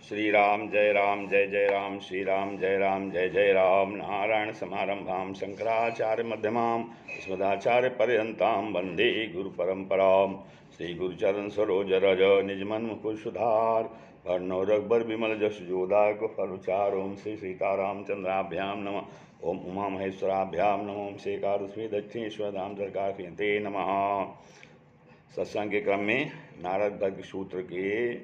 श्री राम जय राम श्री राम जय जय राम। नारायण समारंभां शंकराचार्य मध्यमां अस्मदाचार्य पर्यन्तां वंदे गुरु परंपरां। श्री गुरुचरण सरोज रज निजमन मुकुर सुधार वर्णो रघुबर विमल जस जोदायक फलचार। ओम श्री सीताराम चंद्राभ्याम नमः। ओम उमा महेश्वराभ्याम नमः। ओम शेखादस्मी दक्षिणेश्वर धाम ते नमः। सत्संग के क्रम में नारद भक्त सूत्र के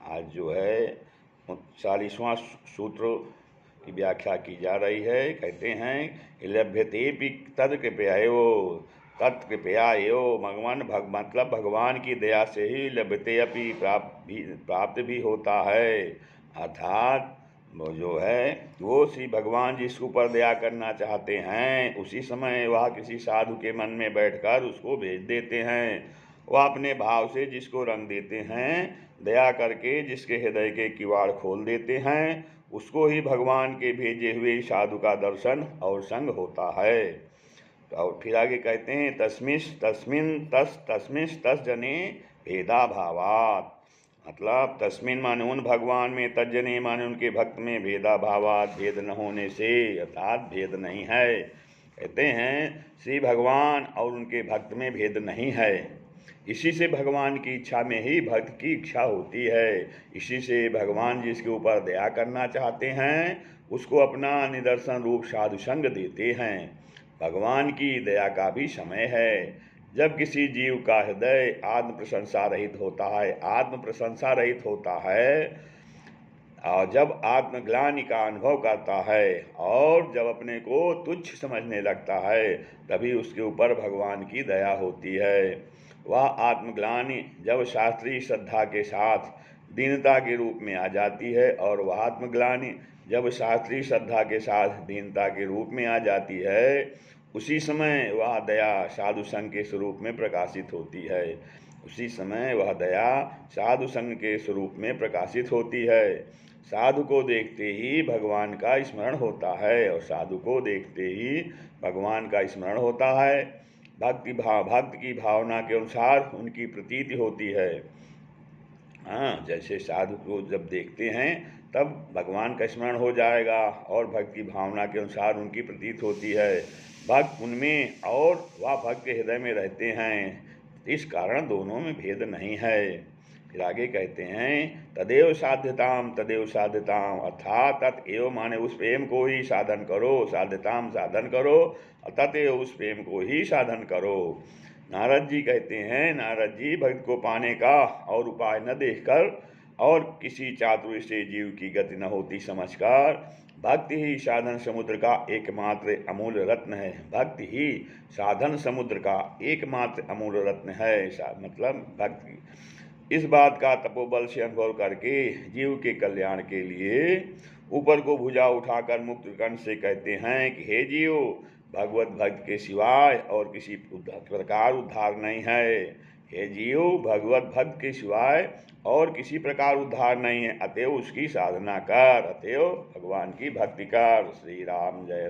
आज जो है 40वां सूत्र की व्याख्या की जा रही है। कहते हैं लभ्यते भी तत्कृपयायो तत्कृपयायो मतलब भगवान की दया से ही लभ्यते अपि प्राप्त भी होता है। अर्थात वो जो है वो श्री भगवान जिसके ऊपर दया करना चाहते हैं उसी समय वह किसी साधु के मन में बैठकर उसको भेज देते हैं। वह अपने भाव से जिसको रंग देते हैं, दया करके जिसके हृदय के किवाड़ खोल देते हैं, उसको ही भगवान के भेजे हुए साधु का दर्शन और संग होता है। और फिर आगे कहते हैं तस्मिन तस जने भेदा भावात। मतलब तस्मिन माने उन भगवान में, तज्जने माने उनके भक्त में, भेदा भावात भेद न होने से, अर्थात भेद नहीं है। कहते हैं श्री भगवान और उनके भक्त में भेद नहीं है। इसी से भगवान की इच्छा में ही भक्त की इच्छा होती है। इसी से भगवान जिसके ऊपर दया करना चाहते हैं उसको अपना निदर्शन रूप साधु संग देते हैं। भगवान की दया का भी समय है जब किसी जीव का हृदय आत्म प्रशंसा रहित होता है और जब आत्मग्लानि का अनुभव करता है और जब अपने को तुच्छ समझने लगता है, तभी उसके ऊपर भगवान की दया होती है। वह आत्मग्लानि जब शास्त्रीय श्रद्धा के साथ दीनता के रूप में आ जाती है और वह आत्मग्लानि जब शास्त्रीय श्रद्धा के साथ दीनता के रूप में आ जाती है, उसी समय वह दया साधु संघ के स्वरूप में प्रकाशित होती है। उसी समय वह दया साधु संघ के स्वरूप में प्रकाशित होती है। साधु को देखते ही भगवान का स्मरण होता है और साधु को देखते ही भगवान का स्मरण होता है। भक्त की भावना के अनुसार उनकी प्रतीति होती है। हाँ, जैसे साधु को जब देखते हैं तब भगवान का स्मरण हो जाएगा और भक्त की भावना के अनुसार उनकी प्रतीत होती है। भक्त उनमें और वह भक्त के हृदय में रहते हैं, इस कारण दोनों में भेद नहीं है। फिर आगे कहते हैं तदेव साध्यताम अर्थात तत्एव माने उस प्रेम को ही साधन करो, साध्यताम साधन करो, तत्एव उस प्रेम को ही साधन करो। नारद जी कहते हैं, नारद जी भक्त को पाने का और उपाय न देखकर और किसी चातुर्य से जीव की गति न होती समझकर भक्ति ही साधन समुद्र का एकमात्र अमूल्य रत्न है। भक्ति ही साधन समुद्र का एकमात्र अमूल्य रत्न है। मतलब भक्ति इस बात का तपोबल से अनुभव करके जीव के कल्याण के लिए ऊपर को भुजा उठाकर मुक्त कंठ से कहते हैं कि हे जीव, भगवत भक्त के सिवाय और किसी प्रकार उद्धार नहीं है। हे जीव, भगवत भक्त के सिवाय और किसी प्रकार उद्धार नहीं है, अतएव उसकी साधना कर, अतएव भगवान की भक्ति कर। श्री राम जय।